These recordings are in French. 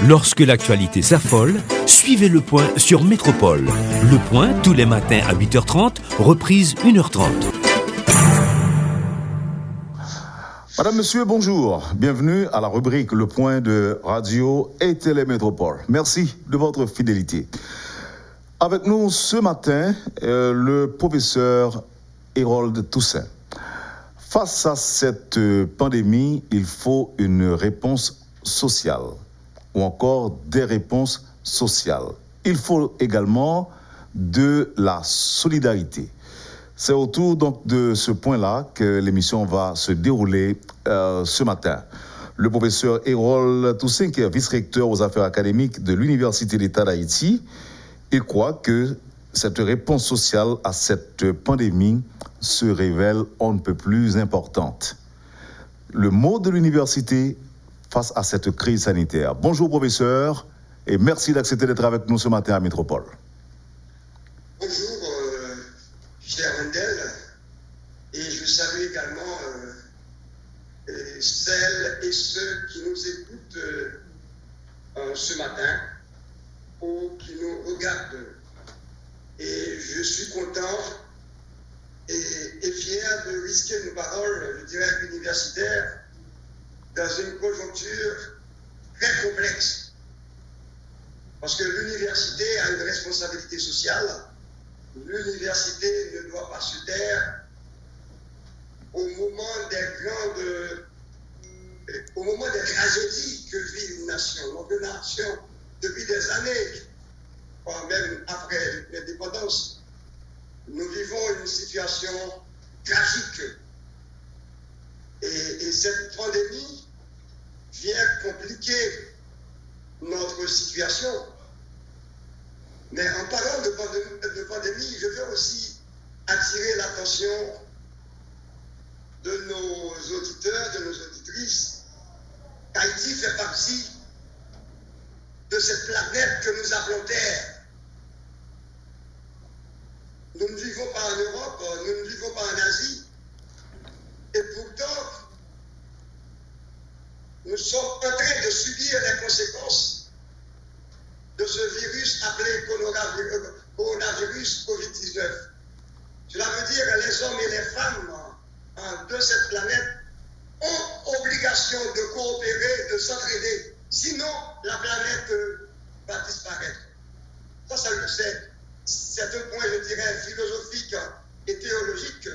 Lorsque l'actualité s'affole, suivez Le Point sur Métropole. Le Point, tous les matins à 8h30, reprise 1h30. Madame, Monsieur, bonjour. Bienvenue à la rubrique Le Point de Radio et Télé Métropole. Merci de votre fidélité. Avec nous ce matin, le professeur Hérold Toussaint. Face à cette pandémie, il faut une réponse sociale ou encore des réponses sociales. Il faut également de la solidarité. C'est autour donc de ce point-là que l'émission va se dérouler ce matin. Le professeur Hérold Toussaint, qui est vice-recteur aux affaires académiques de l'Université d'État d'Haïti, il croit que cette réponse sociale à cette pandémie se révèle on ne peut plus importante. Le mot de l'université face à cette crise sanitaire. Bonjour professeur et merci d'accepter d'être avec nous ce matin à Métropole. Bonjour cher Wendel, et je salue également celles et ceux qui nous écoutent ce matin ou qui nous regardent. Et je suis content et fier de risquer nos paroles, je dirais, universitaires, dans une conjoncture très complexe. Parce que l'université a une responsabilité sociale. L'université ne doit pas se taire au moment des tragédies que vit une nation. Notre nation, depuis des années, même après l'indépendance, nous vivons une situation tragique. Et cette pandémie vient compliquer notre situation. Mais en parlant de pandémie, je veux aussi attirer l'attention de nos auditeurs, de nos auditrices. Haïti fait partie de cette planète que nous appelons Terre. Nous ne vivons pas en Europe, nous ne vivons pas en Asie. Et pourtant, nous sommes en train de subir les conséquences de ce virus appelé coronavirus Covid-19. Cela veut dire que les hommes et les femmes de cette planète ont obligation de coopérer, de s'entraider. Sinon, la planète va disparaître. Ça le sait. C'est un point, je dirais, philosophique et théologique.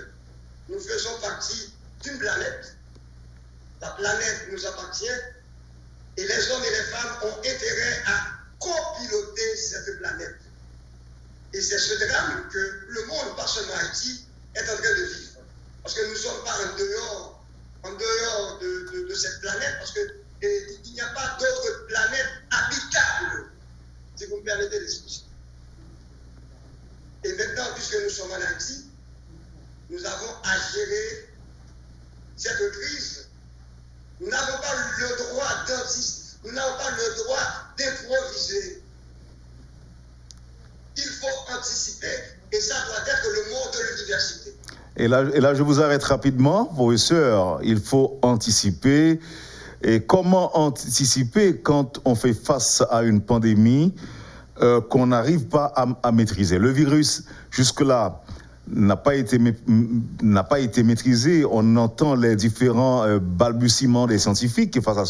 Nous faisons partie d'une planète. La planète nous appartient et les hommes et les femmes ont intérêt à copiloter cette planète. Et c'est ce drame que le monde, pas seulement Haïti, est en train de vivre. Parce que nous ne sommes pas en dehors de cette planète, parce qu'il n'y a pas d'autre planète habitable, si vous me permettez l'expression. Et maintenant, puisque nous sommes en Haïti, nous avons à gérer cette crise. Nous n'avons pas le droit nous n'avons pas le droit d'improviser. Il faut anticiper, et ça doit être le mot de l'université. Et là, je vous arrête rapidement, professeur. Il faut anticiper. Et comment anticiper quand on fait face à une pandémie qu'on n'arrive pas à maîtriser? Le virus, jusque-là, n'a pas été maîtrisé. On entend les différents balbutiements des scientifiques face à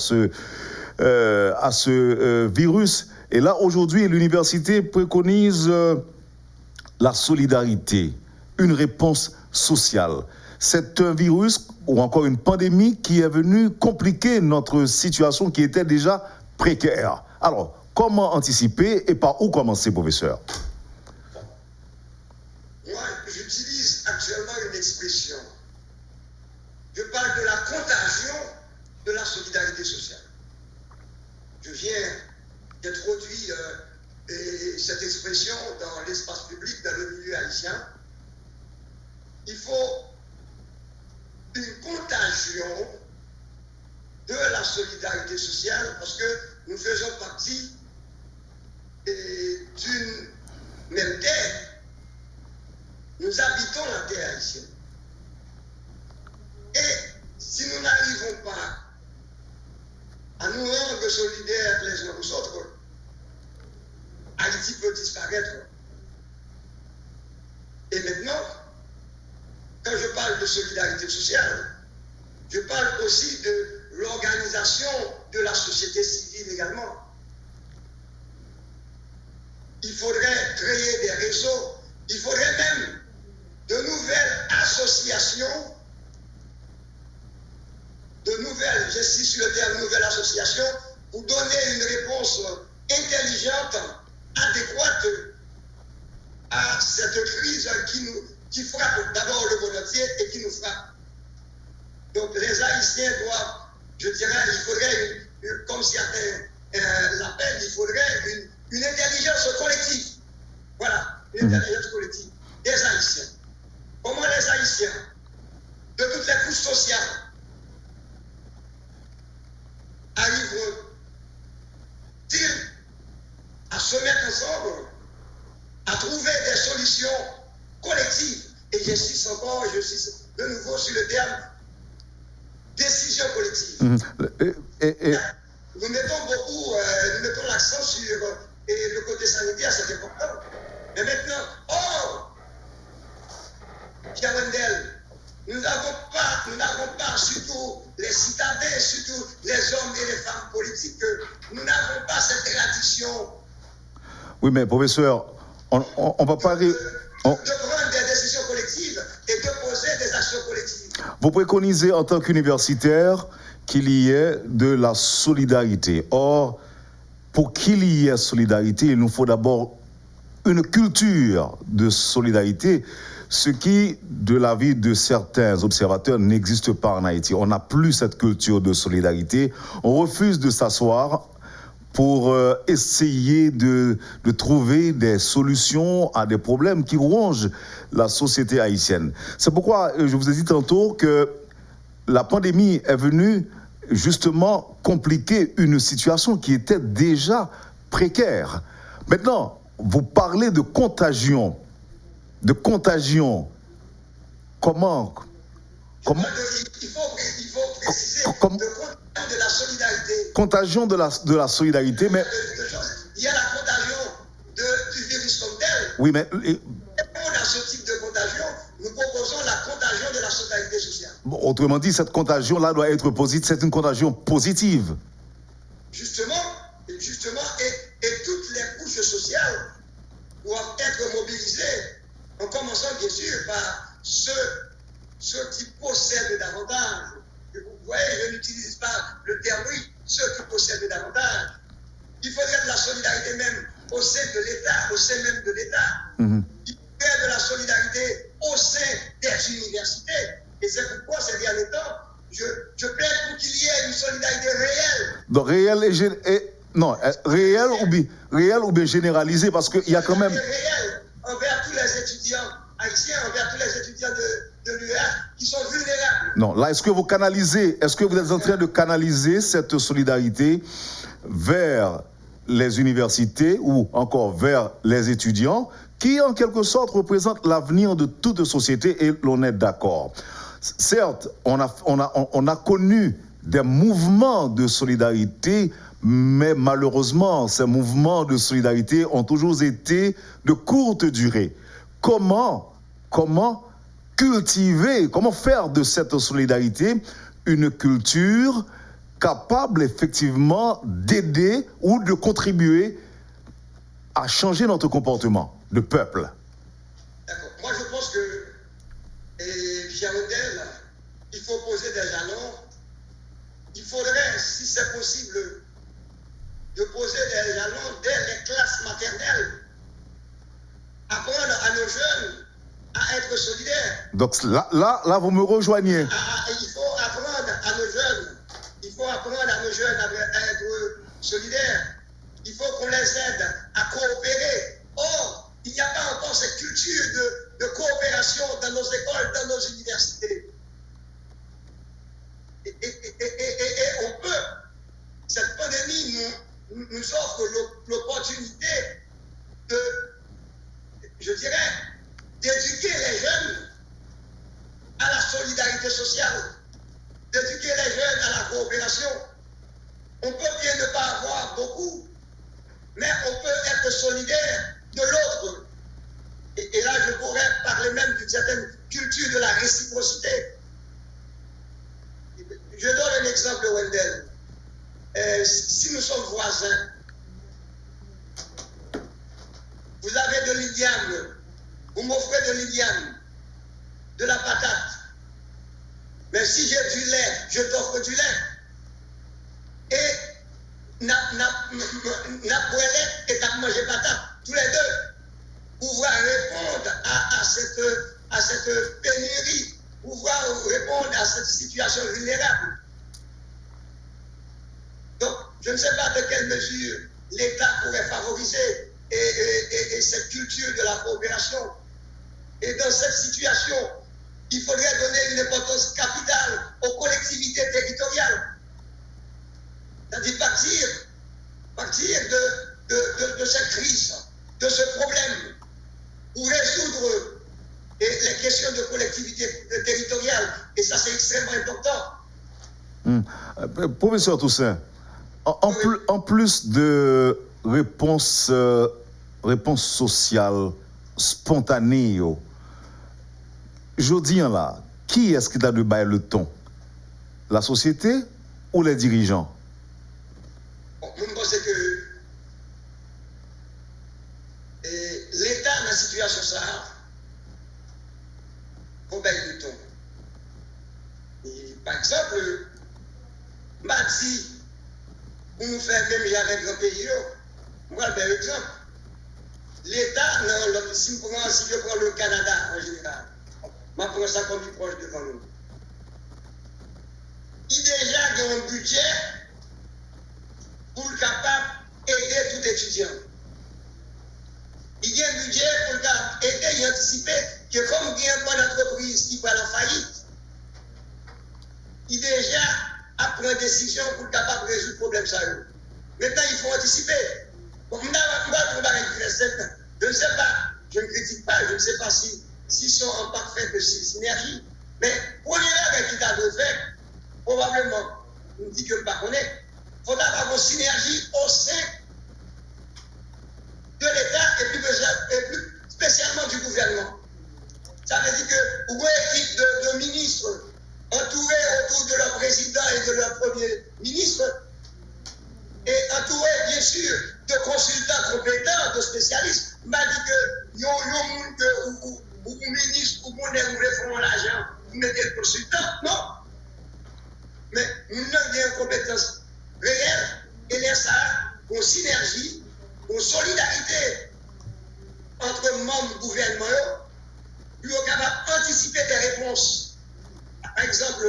ce virus. Et là, aujourd'hui, l'université préconise la solidarité, une réponse sociale. C'est un virus ou encore une pandémie qui est venue compliquer notre situation qui était déjà précaire. Alors, comment anticiper et par où commencer, professeur? Moi, j'utilise actuellement une expression. Je parle de la contagion de la solidarité sociale. Je viens d'introduire cette expression dans l'espace public, dans le milieu haïtien. Il faut une contagion de la solidarité sociale parce que nous faisons partie d'une même terre. Nous habitons la terre haïtienne. Et si nous n'arrivons pas à nous rendre solidaires solidaires les uns aux autres, Haïti peut disparaître. Et maintenant, quand je parle de solidarité sociale, je parle aussi de l'organisation de la société civile également. Il faudrait créer des réseaux, il faudrait même de nouvelles associations, j'insiste sur le terme nouvelle association, pour donner une réponse intelligente, adéquate à cette crise qui frappe d'abord le monde entier et qui nous frappe. Donc les Haïtiens doivent, je dirais, il faudrait, comme certains l'appellent, il faudrait une intelligence collective. Voilà, une intelligence collective des Haïtiens. Comment les Haïtiens, de toutes les couches sociales, arrivent-ils à se mettre ensemble, à trouver des solutions collectives? Et j'insiste encore, j'insiste de nouveau sur le terme décision collective. Nous mettons l'accent sur le côté sanitaire, c'est important. Mais maintenant, Pierre Wendel, nous n'avons pas, surtout les citadins, surtout les hommes et les femmes politiques, nous n'avons pas cette tradition. Oui, mais professeur, on va parler. De prendre des décisions collectives et de poser des actions collectives. Vous préconisez en tant qu'universitaire qu'il y ait de la solidarité. Or, pour qu'il y ait solidarité, il nous faut d'abord une culture de solidarité, ce qui, de l'avis de certains observateurs, n'existe pas en Haïti. On n'a plus cette culture de solidarité. On refuse de s'asseoir pour essayer de trouver des solutions à des problèmes qui rongent la société haïtienne. C'est pourquoi je vous ai dit tantôt que la pandémie est venue justement compliquer une situation qui était déjà précaire. Maintenant, vous parlez de contagion. De contagion. Comment Il faut préciser de la solidarité. Contagion de la solidarité, mais... Il y a la contagion du virus comme tel. Oui, mais... Dans ce type de contagion, nous proposons la contagion de la solidarité sociale. Autrement dit, cette contagion-là doit être positive. C'est une contagion positive. Justement, et toutes les couches sociales doivent être mobilisées, en commençant bien sûr par ceux qui possèdent davantage. Vous voyez, je n'utilise pas le terme oui, ceux qui possèdent davantage. Il faudrait de la solidarité même au sein de l'État, au sein même de l'État. Il faudrait de la solidarité au sein des universités. Et c'est pourquoi ces derniers temps, je plaide pour qu'il y ait une solidarité réelle. Donc réelle ou bien généralisée, parce qu'il y a quand même... Réelle envers tous les étudiants haïtiens, envers tous les étudiants de l'UR qui sont vulnérables. Non, là, est-ce que vous êtes en train de canaliser cette solidarité vers les universités ou encore vers les étudiants qui, en quelque sorte, représentent l'avenir de toute société, et l'on est d'accord. Certes, on a connu des mouvements de solidarité, mais malheureusement, ces mouvements de solidarité ont toujours été de courte durée. Comment cultiver, comment faire de cette solidarité une culture capable effectivement d'aider ou de contribuer à changer notre comportement de peuple? D'accord. Moi, je pense que, Pierre Wendel, il faut poser des jalons. Il faudrait, si c'est possible, de poser des jalons dès les classes maternelles. Apprendre à nos jeunes à être solidaires. Donc là, vous me rejoignez. Il faut apprendre à nos jeunes. À être solidaires. Il faut qu'on les aide à coopérer. Or, il n'y a pas encore cette culture de coopération dans nos écoles, dans nos universités. Et on peut. Cette pandémie nous offre l'opportunité d'éduquer les jeunes à la solidarité sociale, d'éduquer les jeunes à la coopération. On peut bien ne pas avoir beaucoup, mais on peut être solidaire de l'autre. Et là, je pourrais parler même d'une certaine culture de la réciprocité. Je donne un exemple, Wendell. Si nous sommes voisins, vous avez de l'Indiane, vous m'offrez de l'Indiane, de la patate. Mais si j'ai du lait, je t'offre du lait. Et n'a et t'as mangé patate, tous les deux, pouvoir répondre à cette pénurie, pouvoir répondre à cette situation vulnérable. Donc, je ne sais pas de quelle mesure l'État pourrait favoriser cette culture de la coopération. Et dans cette situation, il faudrait donner une importance capitale aux collectivités territoriales. C'est-à-dire partir de cette crise, de ce problème, pour résoudre les questions de collectivité territoriale. Et ça, c'est extrêmement important. Professeur Toussaint, en plus de réponse sociale spontanée, je dis là, qui est-ce qui a de bailler le ton? La société ou les dirigeants? Je pense que l'État dans la situation ça, faut bailler le ton. Et, par exemple, Mati, pour nous faire même avec un pays, moi, je vais un exemple. L'État, si je prends le Canada en général, je prends ça comme plus proche devant nous. Il déjà a un budget pour capable d'aider tout étudiant. Il y a un budget pour aider et anticiper que comme il y a une bonne entreprise qui va à la faillite, il déjà a pris une décision pour capable de résoudre le problème. Maintenant, il faut anticiper. Bon, je ne sais pas, je ne critique pas, je ne sais pas s'ils sont en parfaite synergie, mais pour les avec qui t'a de faire, probablement, on dit que je ne sais pas, il faudra avoir une synergie au sein de l'État et plus spécialement du gouvernement. Ça veut dire que vous avez une équipe de ministres entourés autour de leur président et de leur premier ministre et entourés bien sûr de consultants compétents, de spécialistes. On m'a dit que ou ministre ou mon vous l'argent, vous mettez le consultant. Non. Mais nous avons des compétences réelles et les ça, une synergie, une solidarité entre membres du gouvernement pour capable d'anticiper des réponses. Par exemple,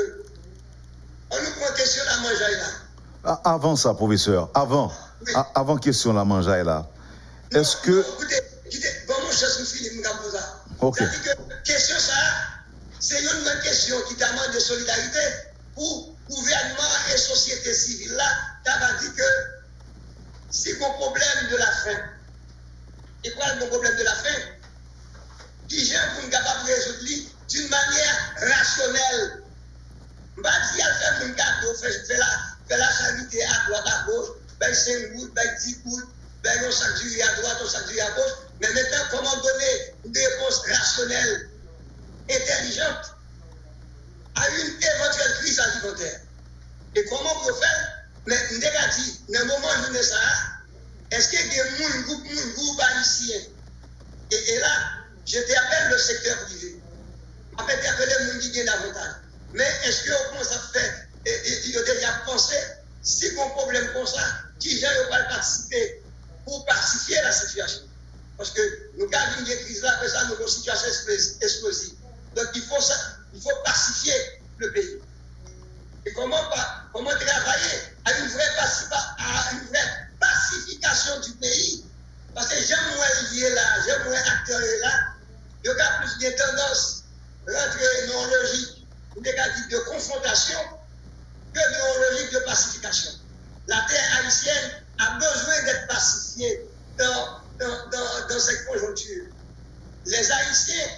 on nous prend question la mangeaille là. Avant ça, professeur, avant question la mangeaille là, est-ce que... Écoutez, bon, mon cher Philippe, je vais ça. Ok. C'est-à-dire que question ça, c'est une bonne question qui demande de solidarité pour gouvernement et société civile là. Tu as dit que si mon problème de la faim, et quoi le problème de la faim? Qui j'ai pour capable de résoudre d'une manière rationnelle. Je ne vais pas dire faire un cadeau, faire la charité à droite, à gauche, ben 5 gouttes, ben 10 gouttes, ben on s'accueille à droite, on s'accueille à gauche. Mais maintenant, comment donner une réponse rationnelle, intelligente, à une éventuelle crise alimentaire? Et comment on peut faire? Mais négatif, dans le moment où je dis ça, est-ce qu'il y a des groupe haïtien? Et là, je t'appelle le secteur privé. Après, tu appelles les gens qui ont davantage. Mais est-ce qu'on commence à faire, il a déjà pensé, si on a un problème comme ça, qui gens va participer pour pacifier la situation? Parce que nous avons une crise là, après ça, nous avons une situation explosive. Donc il faut pacifier le pays. Et comment travailler à une vraie pacification du pays? Parce que j'aime moins lié là, j'aime moins acteur là, il y a plus de tendance à rentrer dans une logique négative de confrontation que dans une logique de pacification. La terre haïtienne a besoin d'être pacifiée dans cette conjoncture. Les Haïtiens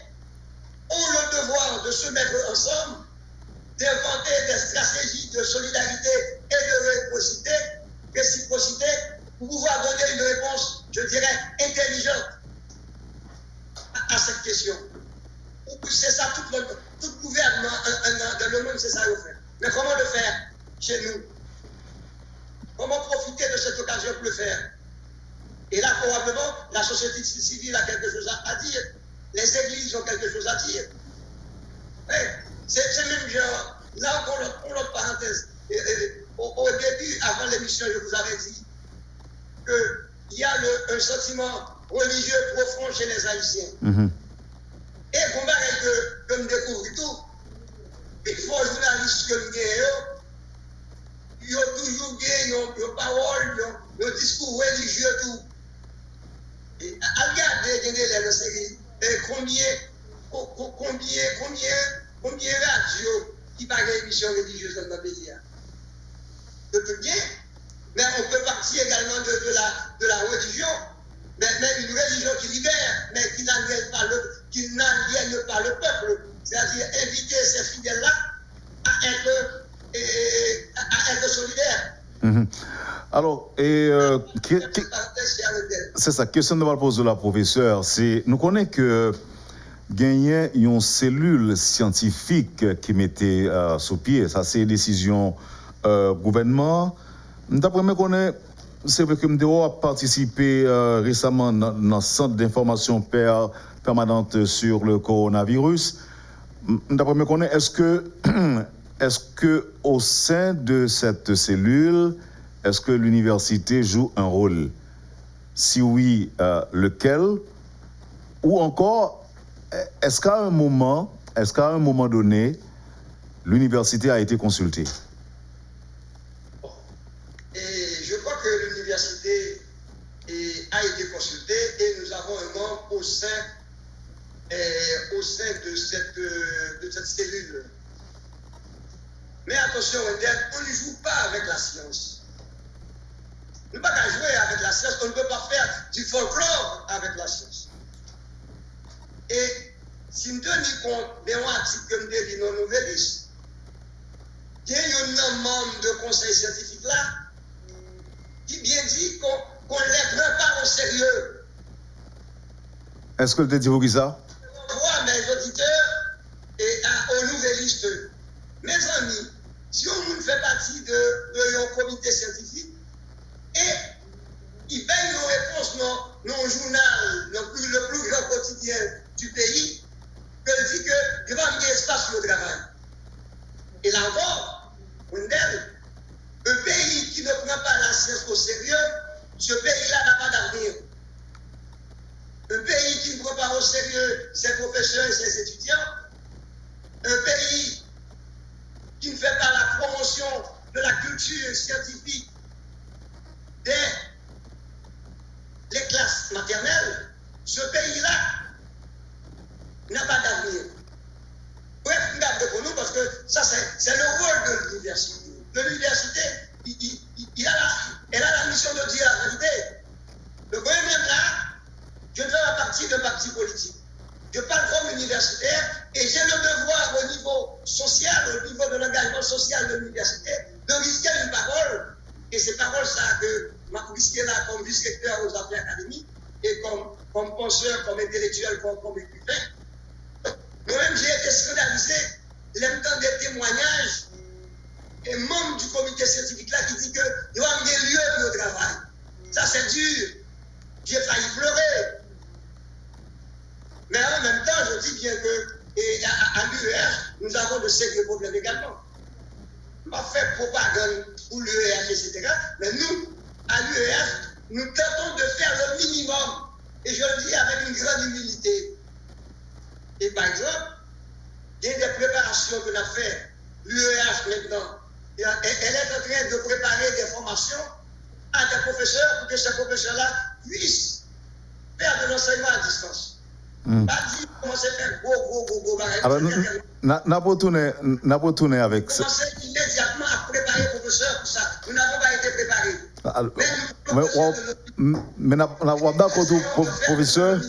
ont le devoir de se mettre ensemble, d'inventer des stratégies de solidarité et de réciprocité pour pouvoir donner une réponse, je dirais, intelligente à cette question. C'est ça, tout gouvernement dans le monde, c'est ça le faire. Mais comment le faire chez nous? Comment profiter de cette occasion pour le faire? Et là, probablement, la société civile a quelque chose à dire. Les églises ont quelque chose à dire. C'est même genre, là encore, pour l'autre parenthèse, au début, avant l'émission, je vous avais dit qu'il y a un sentiment religieux profond chez les Haïtiens. Mm-hmm. Et qu'on va que me découvre tout, il faut un journaliste que nous il y a toujours des paroles, des discours religieux, tout. Et à regarder les séries, combien de radios qui parlent d'émissions religieuses dans le pays. De tout bien, mais on peut partir également de la religion, mais une religion qui libère, mais qui n'aliène pas le peuple, c'est-à-dire inviter ces fidèles-là à être solidaires. Mm-hmm. Alors, c'est ça, question de pose de la professeure, c'est, nous connaissons que gagner une cellule scientifique qui mettait sous pied, ça c'est décision gouvernement. D'après moi, c'est vrai que MDO a participé récemment dans le centre d'information permanente sur le coronavirus. D'après moi, est-ce que au sein de cette cellule, est-ce que l'université joue un rôle? Si oui, lequel? Ou encore, est-ce qu'à un moment donné, l'université a été consultée? Et je crois que l'université a été consultée et nous avons un membre au sein de cette cellule. Mais attention, on ne joue pas avec la science. On ne peut pas jouer avec la science, on ne peut pas faire du folklore avec la science. Et si nous tenons compte d'un article que nous dit dans Nouvelliste, il y a un membre de conseil scientifique là qui bien dit qu'on ne les prend pas au sérieux. Est-ce que le dit vous ça? Je vois mes auditeurs et aux Nouvellistes. Mes amis, si on fait partie de comité scientifique et il paye nos réponses dans le journal, le plus grand quotidien du pays, que dit qu'il va y avoir un espace pour le travail. Et là encore, un pays qui ne prend pas la science au sérieux, ce pays-là n'a pas d'avenir. Un pays qui ne prend pas au sérieux ses professeurs et ses étudiants, un pays qui ne fait pas la promotion de la culture scientifique dès les classes maternelles, ce pays-là n'a pas d'avenir. Bref, regardez pour nous, parce que ça, c'est le rôle de l'université. L'université, elle a la mission de dire la vérité. Le gouvernement là, je ne fais pas partie d'un parti politique. Je parle comme universitaire et j'ai le devoir au niveau social, au niveau de l'engagement social de l'université, de risquer une parole. Et ces paroles, ça, que m'a risqué là comme vice-recteur aux affaires académiques et comme penseur, comme intellectuel, comme écrivain. Moi-même, j'ai été scandalisé, l'entendre des témoignages et membre du comité scientifique là qui dit qu'il y a un lieu pour le travail. Ça, c'est dur. J'ai failli pleurer. Mais en même temps, je dis bien qu'à l'UEH, nous avons de sérieux problèmes également. On va faire propagande pour l'UEH, etc. Mais nous, à l'UEH, nous tentons de faire le minimum. Et je le dis avec une grande humilité. Et par exemple, il y a des préparations que l'on fait, l'UEH maintenant. Elle est en train de préparer des formations à des professeurs pour que ces professeurs-là puissent faire de l'enseignement à distance. Pas dire commencer à faire gros alors, n'a pas tourné avec ça. Commencer immédiatement à préparer les professeurs pour ça. Nous n'avons pas été préparés. Mais on est d'accord professeur.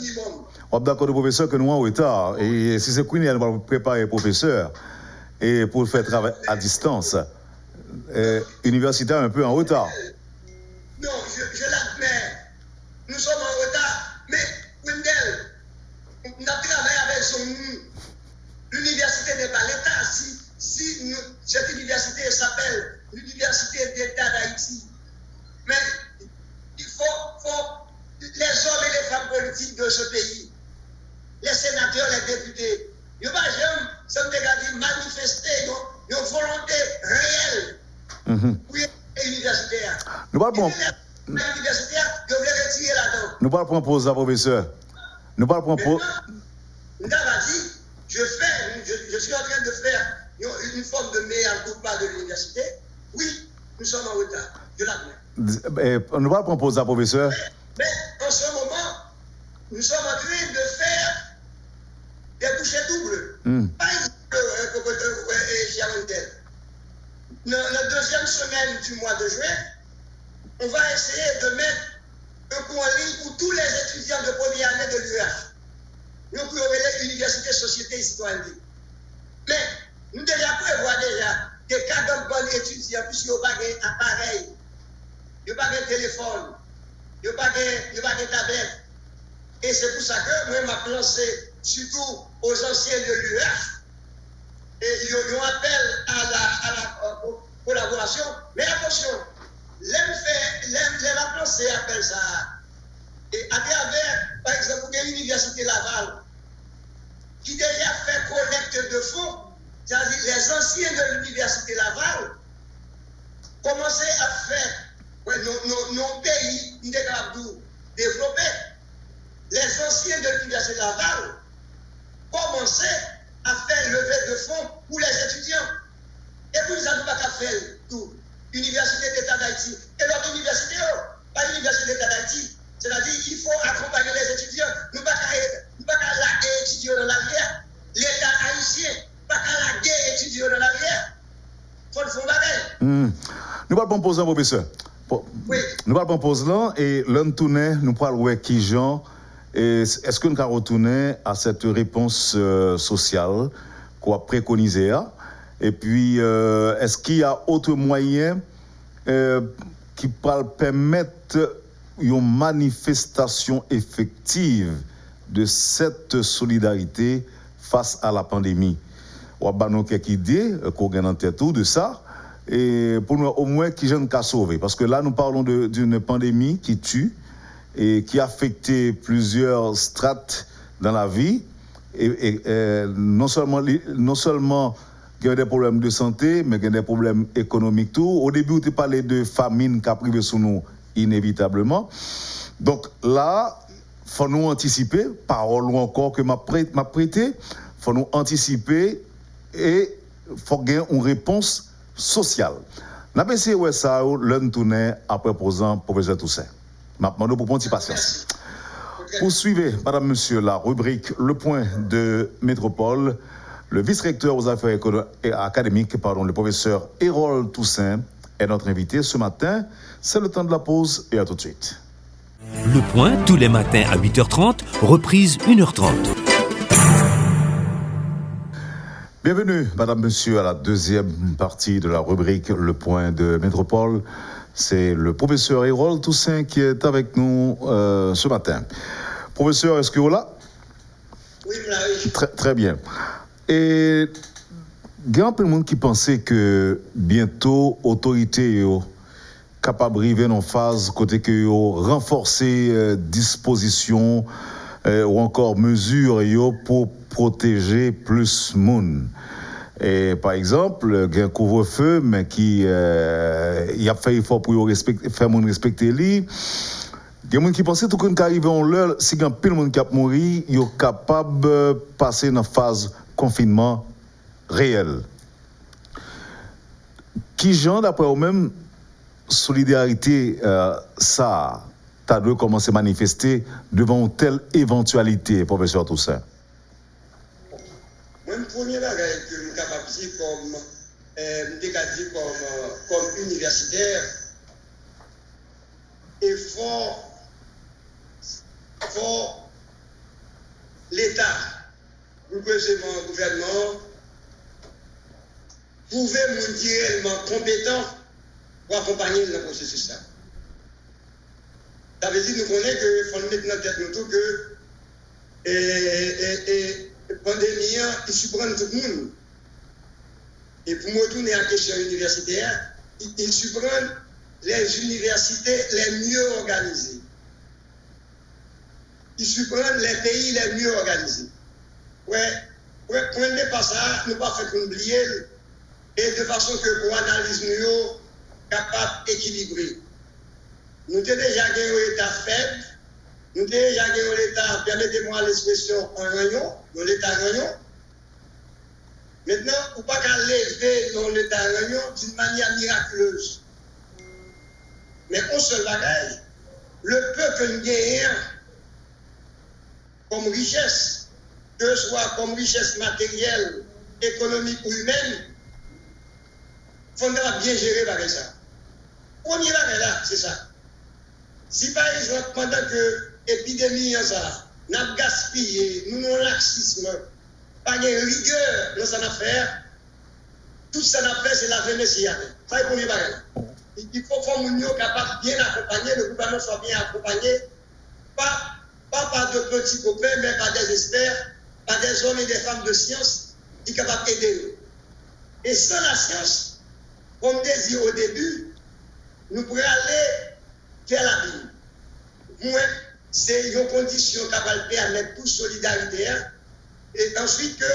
On est d'accord professeur que nous en retard. Et si c'est Queen, elle va préparer les professeurs et pour faire travail à distance. Université un peu en retard. Non, je l'admets. Nous sommes en retard. Mais, Wendell, nous avons travaillé avec son. L'université n'est pas l'État. Si cette université s'appelle l'Université d'État d'Haïti, mais il faut les hommes et les femmes politiques de ce pays, les sénateurs, les députés, ils ne vont jamais manifester une volonté réelle pour l'université. Nous parlons L'université, je voulais retirer là-dedans. Nous parlons pour professeur. Nous parlons pour. Nous avons dit, je suis en train de faire une forme de meilleur culpa de l'université. Oui, nous sommes en retard. Je l'admets. Nous parlons pour professeur. Mais en ce moment, nous sommes en train de faire des bouchées doubles. Par exemple, la deuxième semaine du mois de juin, on va essayer de mettre un cours en ligne pour tous les étudiants de première année de l'UH. Nous pouvons l'université société et citoyenneté. Mais nous déjà prévoyons des cas de bons étudiants, puisqu'ils n'ont pas d'appareil, ils n'ont pas de téléphone, ils n'ont pas de tablette. Et c'est pour ça que moi, je m'ai lancé surtout aux anciens de l'UH. Et ils ont appel à la collaboration. Mais attention, les pensée appelle ça. Et à travers, par exemple, l'université Laval, qui déjà fait collecte de fonds, c'est-à-dire les anciens de l'université Laval, commençaient à faire nos pays, nous devons développer. Les anciens de l'université Laval commençaient à faire lever de fonds pour les étudiants. Et puis, nous n'avons pas qu'à faire tout. L'Université d'État d'Haïti. Et l'autre université, pas l'Université d'État d'Haïti. C'est-à-dire qu'il faut accompagner les étudiants. Nous ne pouvons pas laguer les étudiants dans l'arrière. L'État haïtien ne peut pas laguer les étudiants dans l'arrière. Il faut le faire pareil. Nous parlons poser un professeur. Oui. Nous parlons poser là et l'un tourné, nous parlons de qui Jean. Est-ce que nous avons retourné à cette réponse sociale qu'on a préconisée? Et puis, est-ce qu'il y a autre moyen qui peut permettre une manifestation effective de cette solidarité face à la pandémie? On va nous quelques idées qu'on a en tête de ça. Et pour nous, au moins, qui j'en qu'à sauver. Parce que là, nous parlons d'une pandémie qui tue et qui a affecté plusieurs strates dans la vie. Et non seulement il y a des problèmes de santé, mais il y a des problèmes économiques tout. Au début, tu parlais de famine qui a privé sur nous inévitablement. Donc là, il faut nous anticiper, parole ou encore que m'a prêté, il faut nous anticiper et il faut gagner une réponse sociale. N'a pas essayé de ça, l'un tourné après posant professeur Toussaint. Maintenant, pour prendre patience. Poursuivez, madame, monsieur, la rubrique Le Point de Métropole. Le vice-recteur aux affaires académiques, le professeur Hérold Toussaint, est notre invité ce matin. C'est le temps de la pause et à tout de suite. Le Point, tous les matins à 8h30, reprise 1h30. Bienvenue, madame, monsieur, à la deuxième partie de la rubrique Le Point de Métropole. C'est le professeur Hérold Toussaint qui est avec nous ce matin. Professeur, est-ce que vous là? Oui, oui. Très bien. Et il y a un peu de monde qui pensait que bientôt, l'autorité est capable d'arriver en phase côté que renforcer dispositions ou encore mesures pour protéger plus de monde. Et par exemple, il y a un couvre-feu, mais qui il a fait effort pour faire mon respecter lui. Il y a des gens qui pensaient que quand arrive en l'heure, si il y a plein de monde qui a mouru, il est capable de passer dans la phase confinement réel. Qui genre d'après vous-même solidarité ça t'as dû commencer à manifester devant une telle éventualité, professeur Toussaint? Moi, le premier bagage que je suis capable de dire comme universitaire, est fort l'État, le gouvernement, pouvait nous réellement compétent pour accompagner le processus. Ça veut dire nous connaissons que faut nous mettre dans la tête nous tout que la pandémie, il surprend tout le monde. Et pour me retourner à la question universitaire, il surprend les universités les mieux organisées. Il surprend les pays les mieux organisés. Ouais, prenez pas ça, nous pas fait oublier, et de façon que pour analyser nous, capable d'équilibrer. Nous avons déjà gagné un État faible, nous avons déjà gagné un État, permettez-moi l'expression, en réunion, dans l'État réunion. Maintenant, on ne peut pas lever dans l'État réunion d'une manière miraculeuse. Mais on seul bagage, le peu que nous gagnons comme richesse, que ce soit comme richesse matérielle, économique ou humaine, il faudra bien gérer par ça. Premier bagage là, c'est ça. Si par exemple, pendant que l'épidémie ça, nous avons gaspillé, nous avons laxisme, pas de rigueur dans cette affaire, tout ça n'a fait, c'est la jeunesse qui a fait. Ça est le premier bagage. Il faut que nous soyons capables de bien accompagner, le gouvernement soit bien accompagné, pas par de petits copains, mais par des experts, par des hommes et des femmes de science qui sont capables d'aider. Et sans la science, comme je dit au début, nous pourrions aller vers la vie. Moi, c'est une condition capable de permettre toute solidarité. Et ensuite, que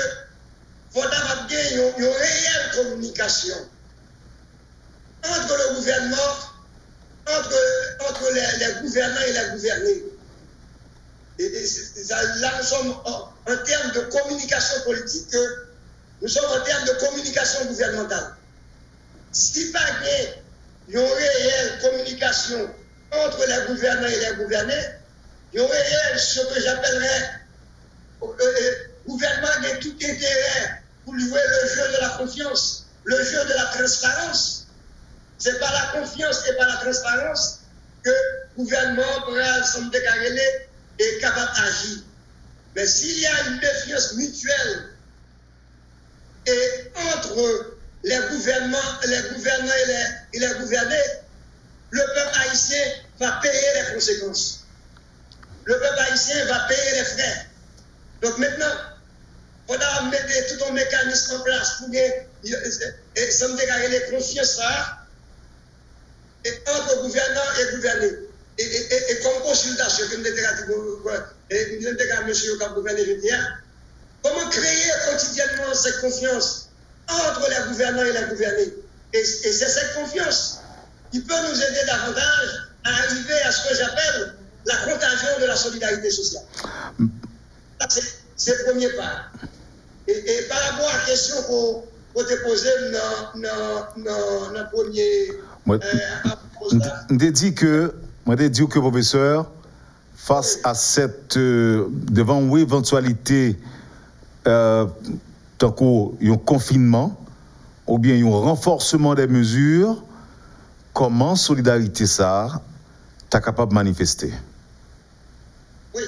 faudra gagner une réelle communication entre le gouvernement, entre les gouvernants et les gouvernés. Là, nous sommes en termes de communication politique, nous sommes en termes de communication gouvernementale. Si pas il y a une réelle communication entre les gouvernants et les gouvernés, il y a une réelle, ce que j'appellerais, gouvernement a tout intérêt pour jouer le jeu de la confiance, le jeu de la transparence. C'est par la confiance et par la transparence que le gouvernement pourra s'en décarrer et capable d'agir. Mais s'il y a une défiance mutuelle et entre les gouvernants et les gouvernés, le peuple haïtien va payer les conséquences. Le peuple haïtien va payer les frais. Donc maintenant, il faudra mettre tout un mécanisme en place pour que ça me dégager les confiances entre gouvernants et gouvernés. Et comme consultation, comme je dis monsieur le gouverneur, je dis, comment créer quotidiennement cette confiance entre les gouvernants et les gouvernés. Et c'est cette confiance qui peut nous aider davantage à arriver à ce que j'appelle la contagion de la solidarité sociale. C'est le premier pas. Et par rapport à la question qu'on te posée dans le premier... Je dis que, professeur, face à cette devant une éventualité tant qu'un confinement ou bien un renforcement des mesures, comment solidarité ça t'es capable de manifester? Oui.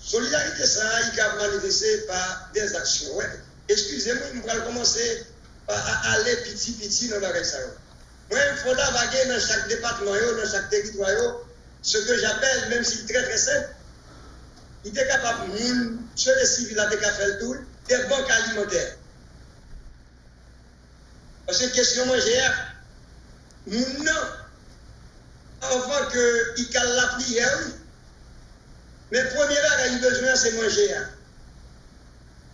Solidarité ça, il a manifesté par des actions. Ouais. Excusez-moi, je vais commencer par aller petit dans la ça. Moi, il faudra vaguer dans chaque département, dans chaque territoire, ce que j'appelle, même si c'est très très simple, il est capable, chez les civils, à faire le tour, des banques alimentaires. Parce que question manger, non, avant qu'il cale la prière, mais premier là, il a besoin, c'est manger.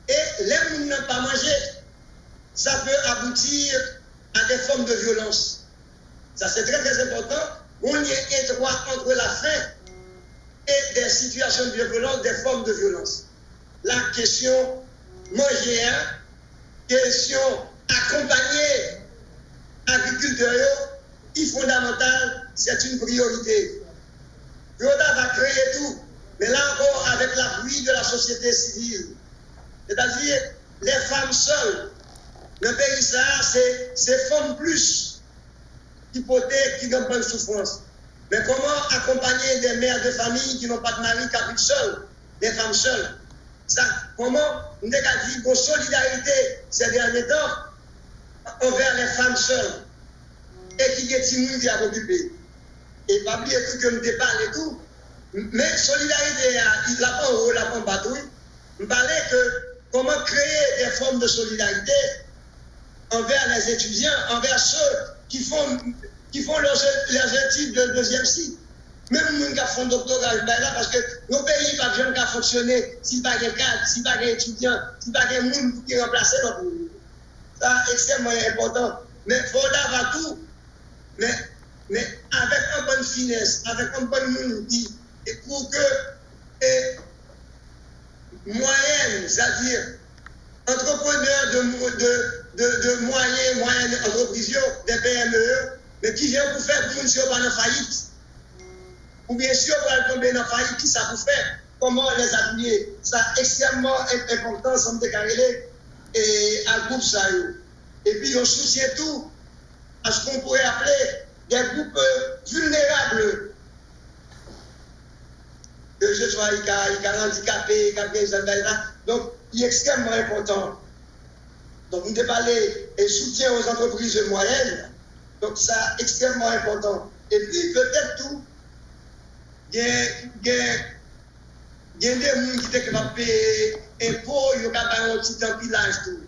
Et les gens n'ont pas mangé, ça peut aboutir à des formes de violence. Ça, c'est très très important. On est étroit entre la faim et des situations de violence, des formes de violence. La question manger, question accompagner agriculteurs, est fondamentale, c'est une priorité. Yoda va créer tout, mais là encore avec l'appui de la société civile. C'est-à-dire les femmes seules. Le pays, ça, c'est femmes plus hypothèques qui n'ont pas de souffrance. Mais comment accompagner des mères de famille qui n'ont pas de mari, qui habitent seules, des femmes seules? Ça, comment on a dit une solidarité ces derniers temps envers les femmes seules et qui ont des qui à occuper. Et pas oublier tout que nous déparlons et tout. Mais solidarité, il n'a pas un rôle, il n'a pas un batouille. Je parlais que comment créer des formes de solidarité envers les étudiants, envers ceux qui font leurs études de deuxième cycle. Même nous qui font doctorat, là, parce que nos pays pas besoin de fonctionner s'il n'y a pas de cadre, s'il n'y a pas d'étudiants, s'il n'y a pas de monde qui remplace notre pays. Ça, c'est extrêmement important. Mais il faut avoir tout. Mais avec une bonne finesse, avec un bon monde qui, et pour que moyenne, c'est-à-dire entrepreneurs de moyennes entreprises, des PME, mais qui viennent pour faire pour nous sur la faillite. Ou bien sûr, pour tomber dans la faillite, qui ça pour faire? Comment les appuyer? C'est extrêmement important, ça me déclarer et à groupe ça. Et puis, on soutient tout à ce qu'on pourrait appeler des groupes vulnérables. Que je sois handicapé, donc, il est extrêmement important. Donc, nous devons parler et soutien aux entreprises moyennes. Donc, ça extrêmement important. Et puis, peut-être tout, il y a des gens qui sont capables de payer impôts, ils sont capables de petit empilage tout.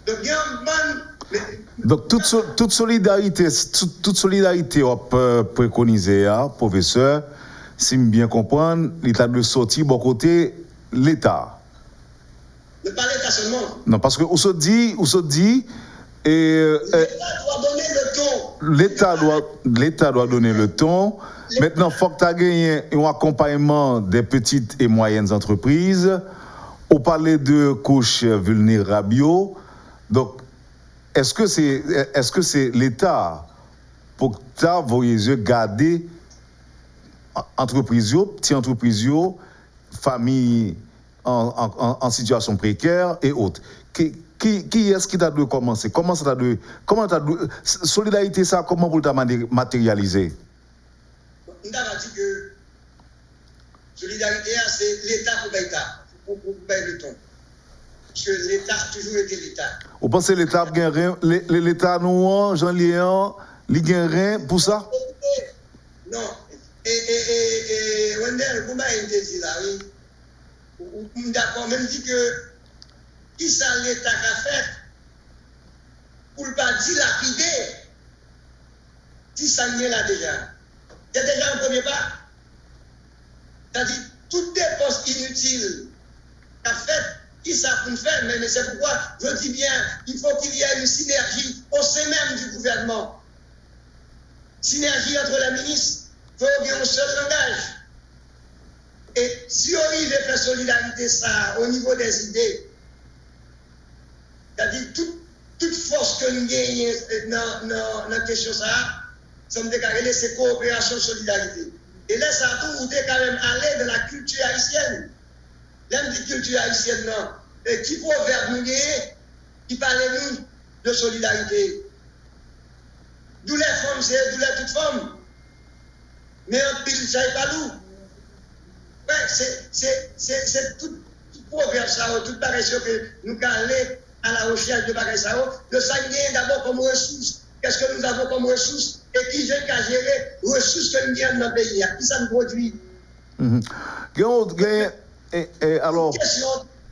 Donc, il y a un bon. Donc, toute solidarité, on peut préconiser, professeur, si je bien comprendre, l'État de sortir bon côté l'État. Ne pas l'État seulement. Non, parce que, on se dit, l'État doit donner le ton. L'État doit donner le ton. Maintenant, il faut que tu aies gagné un accompagnement des petites et moyennes entreprises. On parlait de couches vulnérables. Donc, est-ce que c'est l'État pour que vos yeux garder entreprises, petites entreprises, familles en situation précaire et autres? Qui est-ce qui t'a dû commencer? Comment solidarité ça, comment vous l'avez matérialisé? On a dit que solidarité, c'est l'État pour payer le ton. Parce que l'État a toujours été l'État. Vous pensez que l'État a rien, l'État nous, Jean-Léon, il gagne rien pour ça? Non. Et Wendell, comment il dit là, oui? D'accord, même dit que qui ça l'État a fait pour ne pas dilapider si ça n'y est là déjà. Il y a déjà un premier pas. C'est-à-dire, toute dépense inutile qu'a fait, qui ça pour faire, mais c'est pourquoi je dis bien, il faut qu'il y ait une synergie au sein même du gouvernement. Synergie entre les ministres, il faut qu'il y ait un seul langage. Et si on arrive à faire solidarité ça au niveau des idées, c'est-à-dire toute force que nous gagnons dans la question ça me déclaré, c'est coopération, solidarité. Et là, ça a tout, on est quand même allé de la culture haïtienne. L'un de la culture haïtienne, non. Et qui proverbe nous gagner, qui parle nous de solidarité. D'où les femmes, c'est d'où les toutes femmes. Mais en pile, ça n'est pas nous. Ouais, c'est tout proverbe ça, toute pareille que nous allons à la recherche de pareille ça, de s'agir d'abord comme ressource. Qu'est-ce que nous avons comme ressources et qui j'ai qu'à gérer les ressources que nous avons dans le pays? Qui ça nous produit? Alors.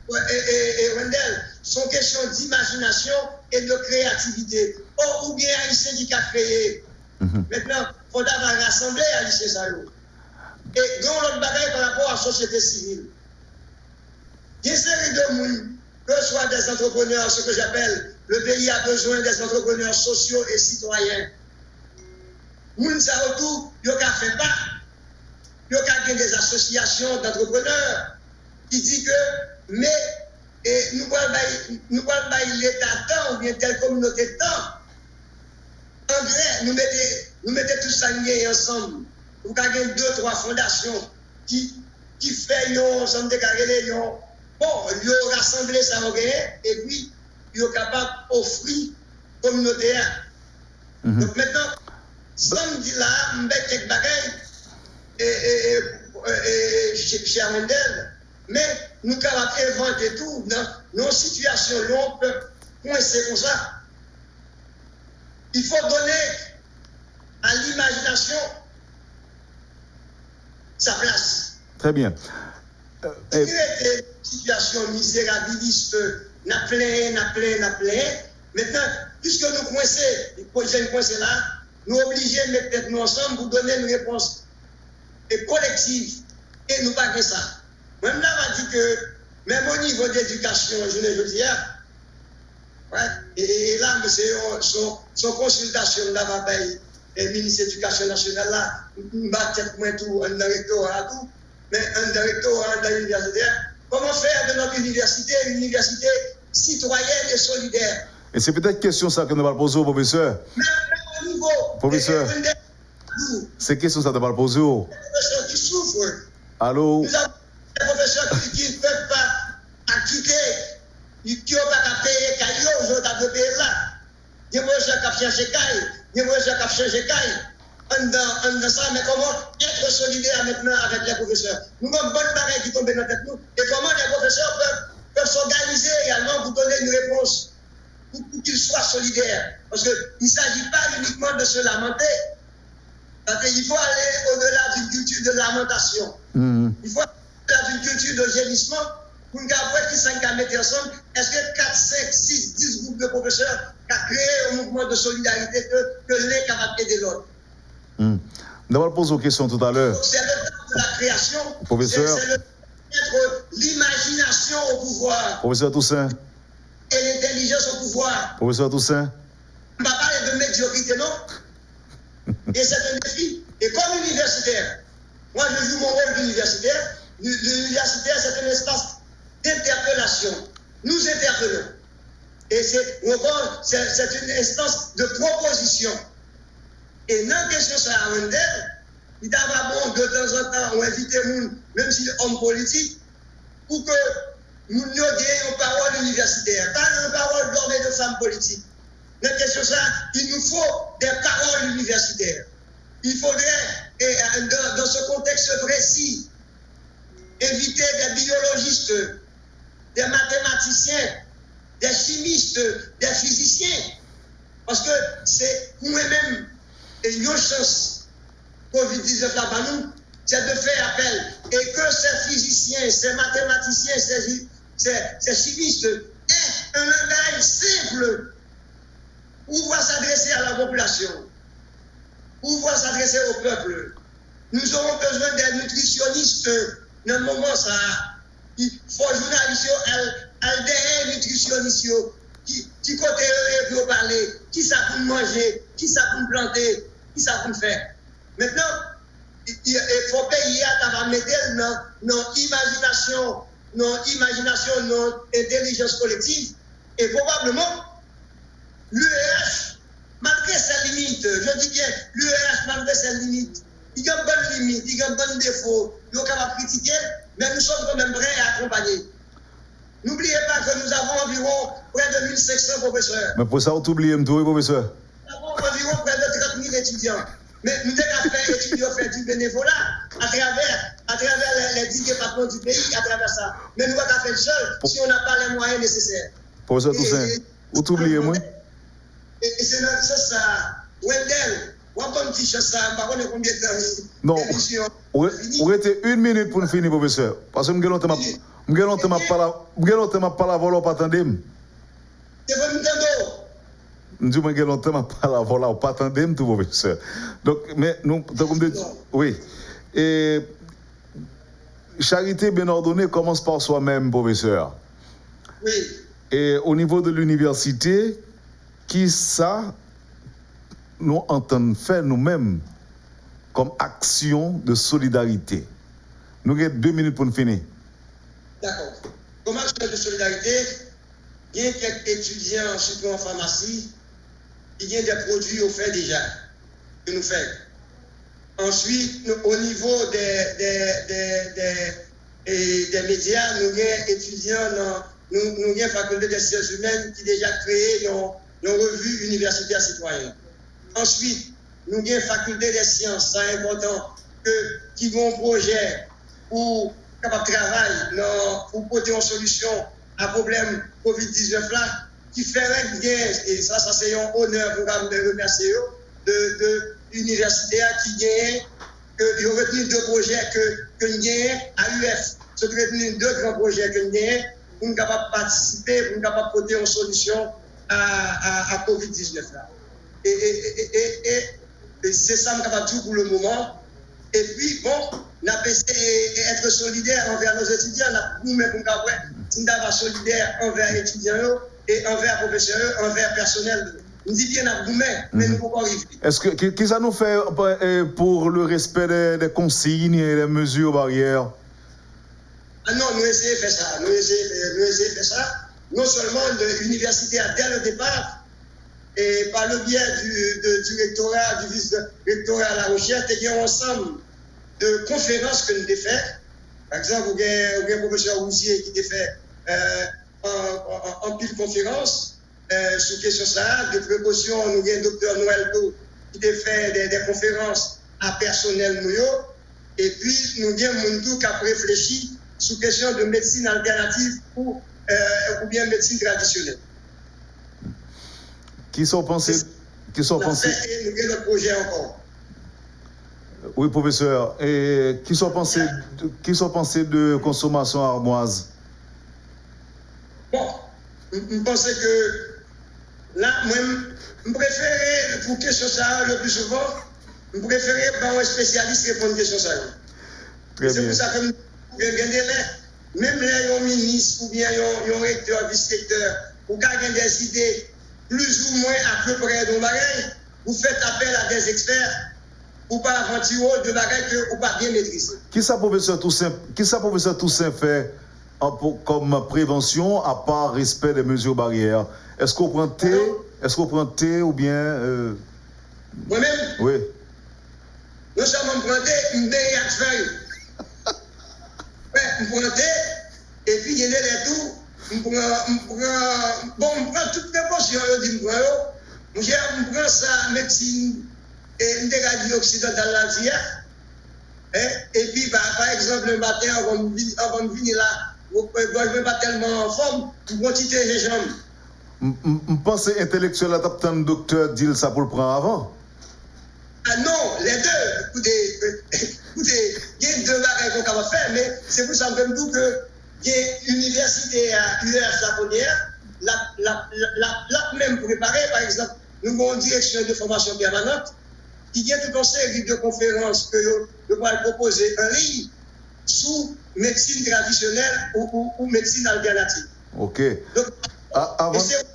Wendell, sont questions d'imagination et de créativité. Ou bien Haïtien qui a créé. Maintenant, il faut avoir rassemblé Haïtien Salo. Et dans l'autre bagaille par rapport à la société civile. Il y a une série de monde, que ce soit des entrepreneurs, ce que j'appelle, le pays a besoin des entrepreneurs sociaux et citoyens. Moun sa autour, il y a fait pas. Il y a des associations d'entrepreneurs qui disent que, mais nous allons bailler l'État temps ou bien telle communauté temps. En vrai, nous mettons tous ça ensemble. Nous avons 2-3 fondations qui fait ensemble de carrés, bon, ils ont rassemblé ça et puis ils sont capables d'offrir communautaire. Donc maintenant, samedi là, je vais quelques bagailles chez Wendell, mais nous sommes capables d'inventer tout dans une situation où on peut coincer comme ça. Il faut donner à l'imagination sa place. Très bien. Il était une situation misérabiliste, n'a plein. Maintenant, puisque nous coincés là, nous obligés de mettre nous ensemble pour donner une réponse collective. Et nous pas que ça. Même là, on dit que, même au niveau d'éducation, je dis, ouais, et là, son consultation là, le ministre de l'Éducation nationale là, nous battons tout, un rectorat, tout, mais un rectorat dans l'université. Comment faire de notre université une université citoyenne et solidaire? Et c'est peut-être question ça que nous allons poser au professeur. Mais au niveau. Professeur, c'est question ça que nous allons poser au. Les professeurs qui souffrent. Allô? Nous avons des professeurs qui ne peuvent pas acquitter, qui n'ont pas payer caillou, ils ont pas payer là. Il y a des professeurs qui ont changé caille, il y a des professeurs qui ont changé caille. On ça, mais comment être solidaire maintenant avec les professeurs? Nous avons une bonne barrière qui tombe dans la tête nous. Et comment les professeurs peuvent s'organiser également pour donner une réponse, pour qu'ils soient solidaires. Parce qu'il ne s'agit pas uniquement de se lamenter. Parce qu'il faut aller au-delà d'une culture de lamentation. Il faut aller au-delà d'une culture de gémissement pour nous avoir qui s'en mettre ensemble. Est-ce que 4, 5, 6, 10 groupes de professeurs qui ont créé un mouvement de solidarité que l'un est capable d'aider l'autre? Nous allons poser une question tout à l'heure. C'est le temps de la création. Professeur. C'est le temps d'être l'imagination au pouvoir. Professeur Toussaint. Et l'intelligence au pouvoir. Professeur Toussaint. On ne va pas parler de médiocrité, non? Et c'est un défi. Et comme universitaire, moi je joue mon rôle d'universitaire. L'universitaire, c'est un espace d'interpellation. Nous interpellons. Et c'est une instance de proposition. Et dans la question ça à Wendel, il y a bon de temps en temps, on invite les gens, même si les hommes politiques, pour que nous ayons une parole universitaire, pas une parole d'hommes et de femmes politiques. Dans la question ça, il nous faut des paroles universitaires. Il faudrait, dans ce contexte précis, éviter des biologistes, des mathématiciens, des chimistes, des physiciens. Parce que c'est nous-mêmes une chance Covid-19 là bas nous, c'est de faire appel. Et que ces physiciens, ces mathématiciens, ces chimistes aient un langage simple pour pouvoir s'adresser à la population, pour pouvoir s'adresser au peuple. Nous aurons besoin des nutritionnistes dans le moment ça. Il faut journalistes, des nutritionnistes qui côté pour parler, qui savent manger, qui savent planter, qui savent faire. Maintenant, il faut payer à mettre dans imagination, non intelligence collective, et probablement l'UEH, malgré ses limites, je dis bien l'UEH malgré ses limites, il y a une bonne limite, il y a un bon défaut, il est capable de critiquer, mais nous sommes quand même prêts à accompagner. N'oubliez pas que nous avons environ près de 1500 professeurs. Mais pour ça, on t'oublie, professeur. Nous avons environ près de 30 000 étudiants. Mais nous avons fait étudiants faire du bénévolat à travers les 10 départements du pays, à travers ça. Mais nous ne pouvons pas faire seul si on n'a pas les moyens nécessaires. Professeur Toussaint, vous t'oubliez, moi? Et c'est ça. Wendel, on a un petit chose ça, je ne sais pas combien de temps. Non, vous êtes 1 minute pour nous finir, professeur. Parce que nous avons pas la voix, pas attendre. C'est pas nous nous disons que longtemps pas la voix, pas attendre tout, professeur. Donc, mais nous, oui. Et charité bien ordonnée commence par soi-même, professeur. Oui. Et au niveau de l'université, qui ça nous entendons faire nous-mêmes comme action de solidarité? Nous avons 2 minutes pour nous finir. D'accord. Comme action de solidarité, il y a quelques étudiants, surtout en pharmacie, qui ont des produits offerts déjà, que nous faisons. Ensuite, au niveau des médias, nous avons étudiants, nous avons faculté des sciences humaines qui déjà créé une revue universitaire citoyenne. Ensuite, nous avons faculté des sciences, c'est important, qui ont un projet pour capable de travailler pour porter une solution à problème Covid-19 là, qui ferait bien, et ça c'est un honneur pour nous remercier de universitaires qui gagnent que ont retenu 2 projets que nous avons à UF. Ils ont retenu 2 grands projets que nous avons pour nous capables participer, pour nous capables apporter une solution à COVID-19 là. Et c'est ça que je capable de dire pour le moment. Et puis, bon, on a essayé d'être solidaire envers nos étudiants. Nous-mêmes, nous sommes solidaires envers les étudiants et envers les professeurs, envers le personnel. Nous disons bien à nous-mêmes, mais nous ne pouvons pas arriver. Est-ce que, qu'est-ce que ça nous fait pour le respect des consignes et des mesures barrières? Ah non, nous essayons de faire ça. Nous essayons de faire ça. Non seulement l'université a dès le départ, et par le biais du rectorat, du vice-rectorat à la recherche, il y a un ensemble de conférences que nous avons faites. Par exemple, il y a un professeur Rousier qui a fait en pile conférence sur question ça, de précaution. Nous avons un docteur Noël Do qui a fait des conférences à personnel nous. Et puis, nous avons un monde qui a réfléchi sur question de médecine alternative ou bien médecine traditionnelle. Qui sont pensés? Nous avons notre projet encore. Oui, professeur. Et qui sont pensés de consommation armoise? Bon, je pense que là, moi, je préfère, pour question ça le plus souvent, je préfère par un spécialiste répondre à question ça. C'est pour ça que même les ministres ou bien les recteurs, vice-recteurs, ou quand il y a des idées plus ou moins à peu près de bagaille, vous faites appel à des experts pour pas aventurer de bagaille que vous pas bien maîtriser. Qui ça, professeur Toussaint fait comme prévention à part respect des mesures barrières? Est-ce qu'on prend thé? Est-ce qu'on prend thé ou bien Moi-même? Oui. Nous sommes en prendre une belle feuille. Je prends thé et puis il y a des tours. Je prends toutes les précautions. Je prends ça, médecine et une radio occidentale là. Et puis, par exemple, le matin, avant de venir là, je ne vais pas tellement en forme pour quantité de jambes. Je pense que l'intellectuel adaptant le docteur dit ça pour le prendre avant. Ah non, les deux. Écoutez, il y a 2 bagages qu'on va faire, mais c'est pour ça que je me dis que il y a une université à UF la première, la même préparée, par exemple, nous avons une direction de formation permanente qui vient toute une série de conférences que nous allons proposer en ligne sous médecine traditionnelle ou médecine alternative. Ok. Donc, avant... et c'est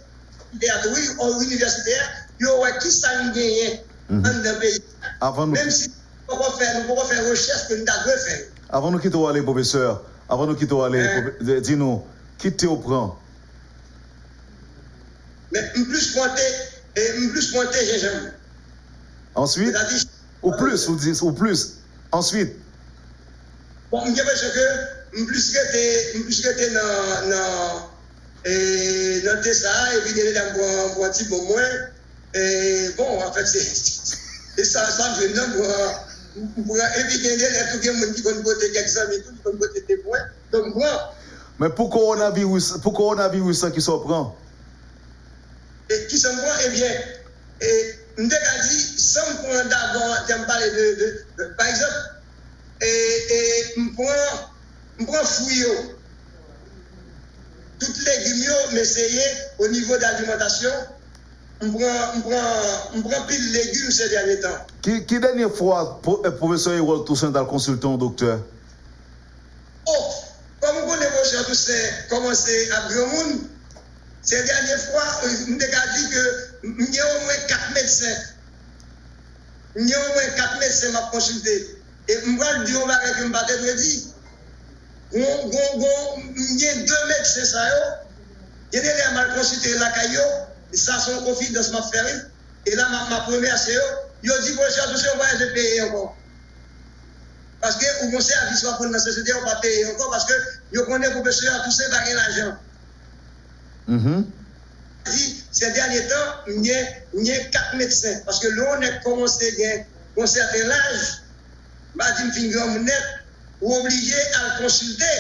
universitaire, il y aura qui s'en gagne dans le pays. Même si nous pouvons faire recherche que nous devons faire. Avant de quitter aller, professeur, dis-nous, qui te prend? Mais plus pointé, j'ai jamais. Ensuite, ou plus. Ensuite. Bon, je pense que plus que tu es dans ça, et puis tu es dans un petit peu moins. Et bon, en fait, c'est ça, je ne pour éviter tout le monde qui va voter quelques amis, tout le monde voter des points. Donc, moi. Mais pour coronavirus, ça qui s'en prend? Et qui s'en prend, eh bien, je me dit, sans me prendre d'avant, je me parler de par exemple, et je prends fouillot. Toutes les légumes, m'essayer au niveau d'alimentation. Je prends pile de légumes ces derniers temps. Qui dernière fois, professeur Erol Toussaint, dans le consultant docteur? Oh, comme vous connaissez professeur Toussaint, commencé à Grand Monde, ces dernières fois, je me dit que il y a au moins 4 médecins. Il y a au moins 4 médecins m'a consulté. Et je vais dire que je vais dire, il y a 2 médecins, ça y est, il y a mal consulté la caillou. Ça, son confidence m'a fait. Et là, ma première, c'est eux. Ils ont dit, professeur, tout ça, on va payer encore. Parce que, au conseil à l'histoire pour la société, on va payer encore parce que, je connais professeur, tout ça, il n'y a pas d'argent. Ces derniers temps, il y a 4 médecins. Parce que là, on a commencé à un certain âge, Madame Fingram net, ou obligé à le consulter.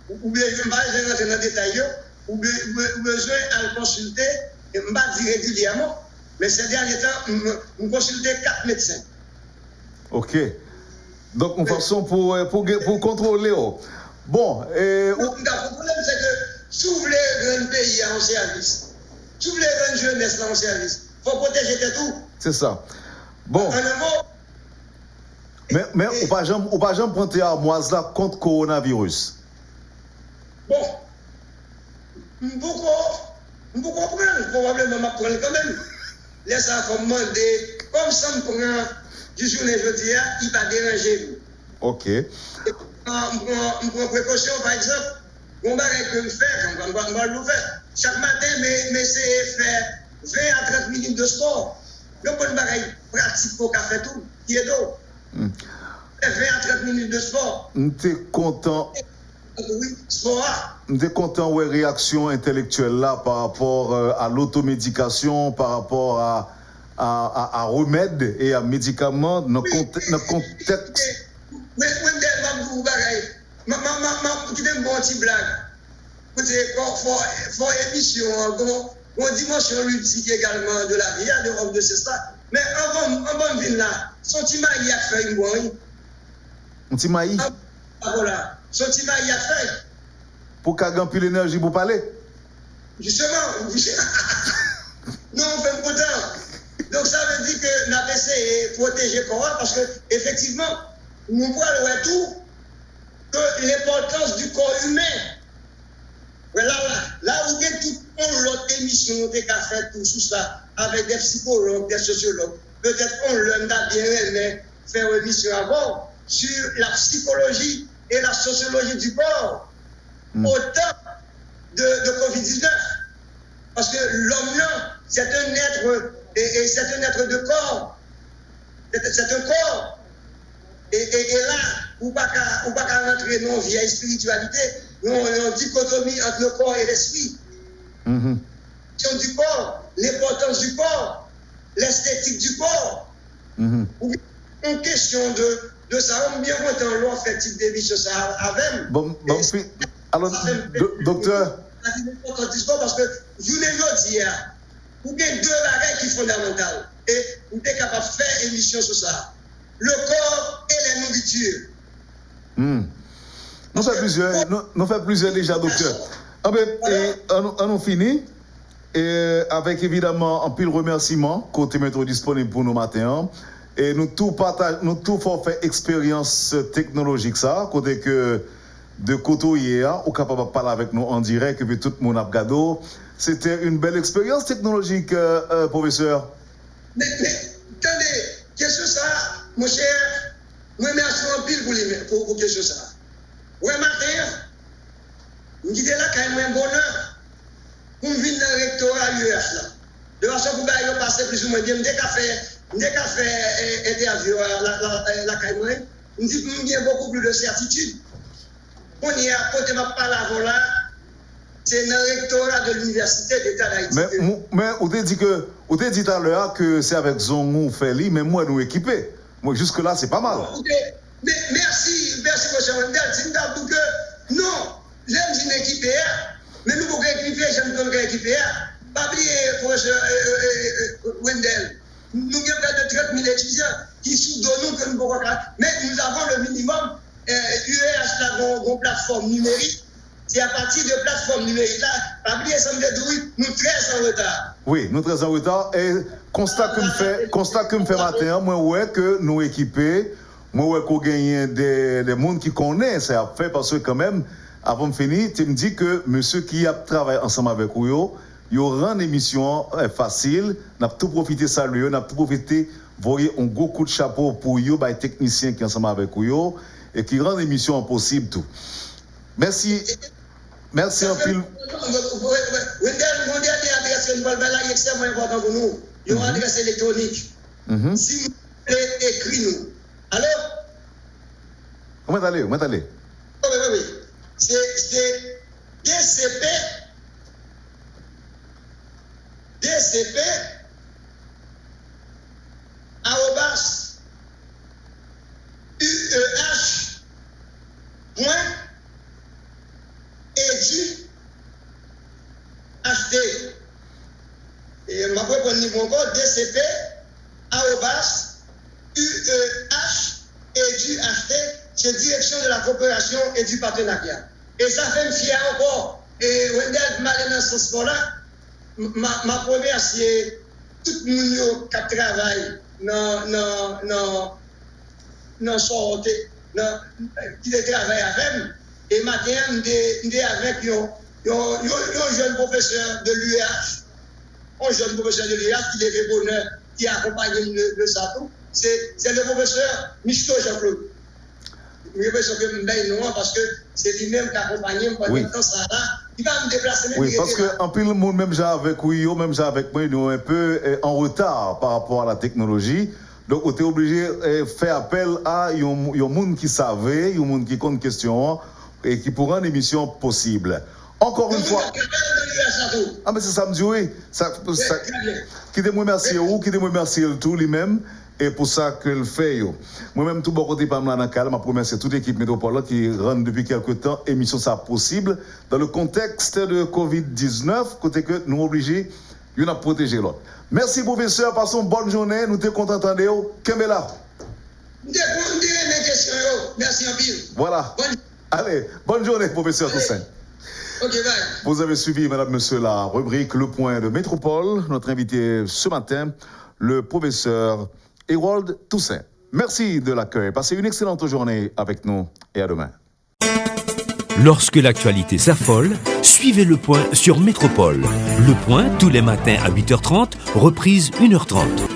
Ou bien, je ne vais pas rentrer dans le détail. Ou besoin à le consulter, et je ne vais pas dire régulièrement, mais ces derniers temps, je consultais 4 médecins. OK. Donc, une façon pour contrôler. Oh. Bon, Le problème, c'est que si vous voulez un pays en service, si vous voulez une jeunesse en service, il faut protéger tout. C'est ça. Bon. Mais ou pas jamais prendre armoise là contre coronavirus. Bon. Pourquoi prendre? Probablement, ma prendre quand même. Laisse ça comme demander, comme ça me prend du journée jeudi, il va déranger. OK. Je prends précaution, par exemple, on va le faire, on va le faire. Chaque matin, mais c'est faire 20 à 30 minutes de sport. Le bon bagage pratique pour faire tout, qui est d'eau. 20 à 30 minutes de sport. T'es content. Oui, sport. T'es content ouais réaction intellectuelle là par rapport à l'automédication, par rapport à remèdes et à médicaments dans le contexte. Mais vous bagage. Tu donnes une bonne petite blague. Il faut émission, une dimension ludique également de la vie, de l'Europe de c'est ça. Mais en bonne ville là, son petit maïs a fait une bonne. Un petit maïs? Voilà. Son petit maïs a fait. Pour qu'il y ait plus d'énergie pour parler? Justement. Non, on fait content. Donc ça veut dire que la PC est protégée parce que effectivement, nous voyons tout que l'importance du corps humain. Là où il y a toute l'autre émission qui a fait tout ça avec des psychologues, des sociologues, peut-être on l'a bien aimé faire une émission avant sur la psychologie et la sociologie du corps au temps de Covid-19. Parce que l'homme là, c'est un être et c'est un être de corps. C'est un corps. Et là, on ne peut pas rentrer dans une vieille spiritualité, dans une dichotomie entre le corps et l'esprit. Du corps, l'importance du corps, l'esthétique du corps. Une question de ça, on bien content, l'on fait type de vie sur ça avec. Bon, alors, docteur. Parce que je l'ai dit, il y a deux bagages qui sont fondamentales. Et on est capable de faire une émission sur ça. Le corps et la nourriture. Nous faisons plusieurs déjà, docteur. On a fini. Et avec évidemment un pile remerciement côté métro disponible pour nous matin. Et nous tout fait expérience technologique ça, côté que de côté ou capable de parler avec nous en direct et puis tout le monde a regardé. C'était une belle expérience technologique, professeur. Mais attendez, qu'est-ce que ça, mon cher? Moi, merci en pile pour qu'est-ce que ça. Ouais, matin, je dis là qu'il y a un bonheur pour venir dans le rectorat à l'UF là. De façon pour que passer plus ou moins bien, dès qu'on fait interview à la Caïmoine, on dit qu'il y a beaucoup plus de certitude. On y a côté ma parole avant là, c'est dans le rectorat de l'Université d'État d'Haïti. Mais on t'a dit tout à l'heure que c'est avec Zongou Feli, mais moi nous équipés. Moi jusque là c'est pas mal. Mais merci monsieur Wendel, c'est que non, j'aime une équipée, mais nous pouvons équiper, j'aime qu'on équiper. Pas oublier professeur Wendel. Nous avons près de 30 000 étudiants qui soudonnent nous que nous pouvons faire. Mais nous avons le minimum. UEH là, une plateforme numérique. C'est à partir de plateforme numérique là, pas oublier ça me dit nous très en retard. Oui, nous très en retard. Et constat que me fait matin, moi ouais que nous équipés, moi ouais qu'on gagne des gens qui connaissent ça fait parce que quand même avant de finir, tu me dis que monsieur qui a travaillé ensemble avec vous, il rend l'émission facile, n'a tout profité saluer, n'a tout profité voyez un gros coup de chapeau pour vous, les techniciens qui sont ensemble avec vous et qui rend l'émission possible tout. Merci. Merci un peu. Wendel, mon dernier adresse que nous allons faire là, est extrêmement important pour nous. Il y a une adresse électronique. Si vous voulez écrire nous. Alors? Comment allez? Oui. C'est DCP arrobas UEH.edu.hd. Et ma propre niveau encore DCP arrobas UEH c'est direction de la coopération et du partenariat. Et ça fait me fier encore. Et Wendell m'a allé dans ce sport-là, ma première, c'est tout le monde qui travaille dans santé, qui travaille avec. Et maintenant, je suis avec un jeune professeur de l'UEH, qui est le bonheur, qui accompagne le SATO. C'est le professeur Michto Jean-Claude. Je pense que je suis non parce que c'est lui-même qui accompagne pendant le temps ça là. Il va me déplacer. Oui, parce qu'en plus, le monde, même avec moi, nous un peu en retard par rapport à la technologie. Donc, on est obligé de faire appel à un monde qui savait, un monde qui compte question et qui pourra une émission possible. Encore une fois. Ah, mais c'est ça, me dit oui. Qui te remercie ou qui te remercie tout lui-même. Et pour ça que le fait. Moi-même, tout bon côté, par là, dans calme, je remercie toute l'équipe Métropole qui rend depuis quelques temps émission ça possible dans le contexte de Covid-19, côté que nous obligés de protéger l'autre. Merci, professeur. Passons une bonne journée. Nous sommes contents d'entendre. Kembela. Merci, Empire. Voilà. Allez, bonne journée, professeur Toussaint. Ok, bye. Vous avez suivi, madame, monsieur, la rubrique Le Point de Métropole. Notre invité ce matin, le professeur Harold Toussaint. Merci de l'accueil. Passez une excellente journée avec nous et à demain. Lorsque l'actualité s'affole, suivez Le Point sur Métropole. Le Point tous les matins à 8h30, reprise 1h30.